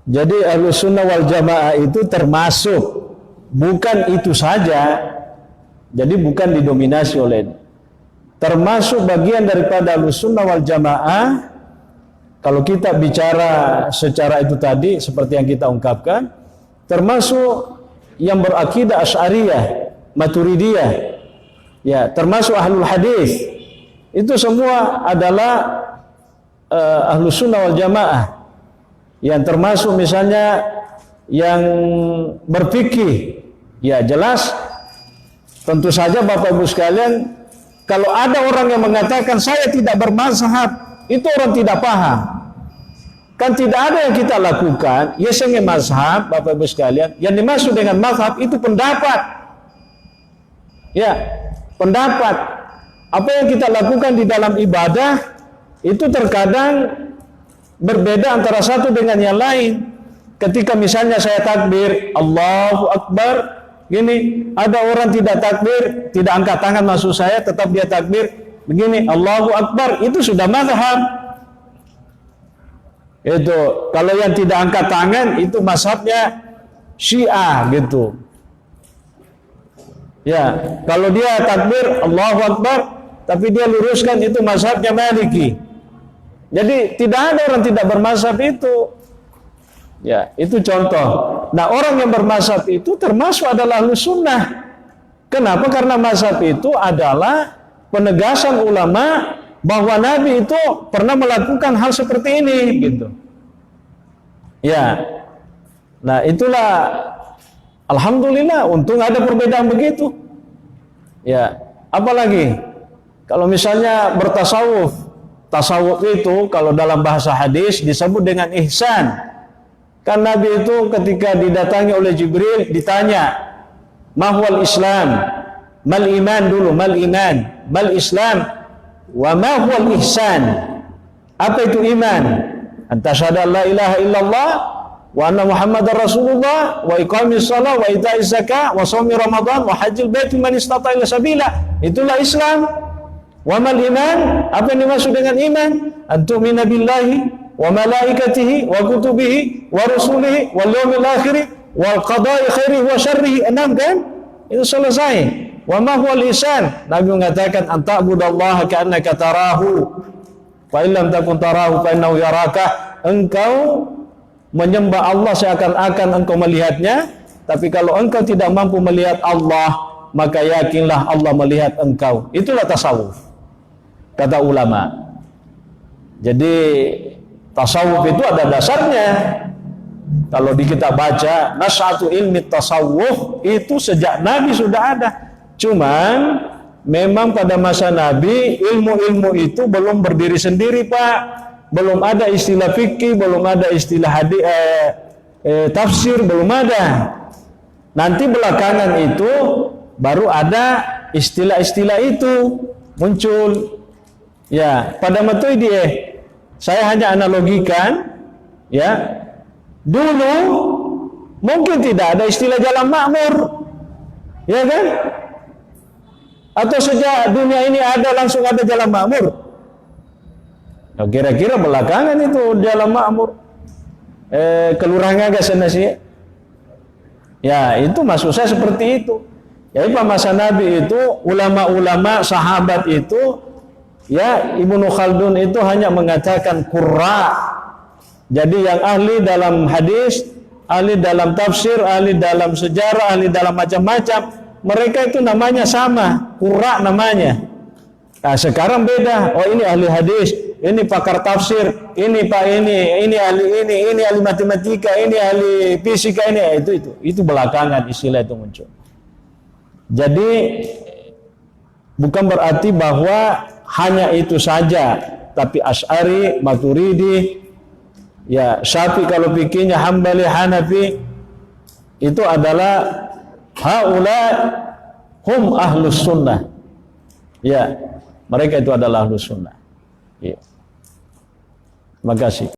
Jadi Ahlus Sunnah wal Jamaah itu termasuk, bukan itu saja, jadi bukan didominasi oleh, termasuk bagian daripada Ahlus Sunnah wal Jamaah. Kalau kita bicara secara itu tadi, seperti yang kita ungkapkan, termasuk yang berakidah Asy'ariyah, Maturidiyah, ya, termasuk Ahlul Hadis, itu semua adalah Ahlus Sunnah wal Jamaah. Yang termasuk misalnya yang berfikih, ya jelas, tentu saja Bapak Ibu sekalian, kalau ada orang yang mengatakan saya tidak bermazhab, itu orang tidak paham. Kan tidak ada yang kita lakukan, ya sehingga mazhab, Bapak Ibu sekalian, yang dimaksud dengan mazhab itu pendapat. Ya, pendapat. Apa yang kita lakukan di dalam ibadah, itu terkadang berbeda antara satu dengan yang lain. Ketika misalnya saya takbir, Allahu Akbar, gini, ada orang tidak takbir, tidak angkat tangan maksud saya, tetap dia takbir, begini, Allahu Akbar, itu sudah mazhab. Itu kalau yang tidak angkat tangan itu mazhabnya Syiah gitu. Ya, kalau dia takbir Allahu Akbar tapi dia luruskan, itu mazhabnya Maliki. Jadi tidak ada orang tidak bermazhab itu. Ya, itu contoh. Nah, orang yang bermazhab itu termasuk adalah Ahlus Sunnah. Kenapa? Karena mazhab itu adalah penegasan ulama bahwa Nabi itu pernah melakukan hal seperti ini, gitu. Ya. Nah, itulah alhamdulillah, untung ada perbedaan begitu. Ya, apalagi kalau misalnya bertasawuf, tasawuf itu kalau dalam bahasa hadis disebut dengan ihsan. Kan Nabi itu ketika didatangi oleh Jibril ditanya, "Mahwal Islam?" Mal iman dulu, mal iman, mal Islam, wa ma huwal ihsan. Apa itu iman? Anta syahada la ilaha illallah wa anna Muhammadar Rasulullah wa iqamis shalah wa ita'iz zakah wa shaumi Ramadan wa hajjil bait man istata'a ila sabila. Itulah Islam. Wa mal iman? Apa yang dimaksud dengan iman? Antu'mina billahi wa malaikatihi wa kutubihi wa rusulihi wal yawmil akhir wal qada'i khairihi wa syarrihi. 6 kan? Itu selesai. Wa ma huwal ihsan? Nabi mengatakan anta'budallaha ka'annaka tarahu fa illam takun tarahu fa innahu yaraka. Engkau menyembah Allah seakan-akan engkau melihatnya, tapi kalau engkau tidak mampu melihat Allah, maka yakinlah Allah melihat engkau. Itulah tasawuf, kata ulama. Jadi tasawuf itu ada dasarnya. Kalau di kita baca Nasy'atu ilmi tasawuf, itu sejak Nabi sudah ada. Cuman memang pada masa Nabi ilmu-ilmu itu belum berdiri sendiri, Pak. Belum ada istilah fikih, belum ada istilah tafsir, belum ada. Nanti belakangan itu baru ada istilah-istilah itu muncul. Ya, pada waktu itu saya hanya analogikan, ya. Dulu mungkin tidak ada istilah jalan makmur, ya kan? Atau sejak dunia ini ada langsung ada jalan makmur. Nah, kira-kira belakangan itu jalan makmur. Kelurahan agak sana sih. Ya, itu maksud saya seperti itu. Ya, pada masa Nabi itu ulama-ulama sahabat itu, ya, Ibnu Khaldun itu hanya mengatakan qurra. Jadi yang ahli dalam hadis, ahli dalam tafsir, ahli dalam sejarah, ahli dalam macam-macam, mereka itu namanya sama, qurra namanya. Nah, sekarang beda. Oh, ini ahli hadis, ini pakar tafsir, ini Pak ini ahli matematika, ini ahli fisika, ini itu belakangan istilah itu muncul. Jadi bukan berarti bahwa hanya itu saja, tapi Asy'ari, Maturidi, ya Syafi'i kalau fikihnya, Hambali, Hanafi, itu adalah haula hum ahlus sunnah. Ya, mereka itu adalah ahlus sunnah. Ya. Terima kasih.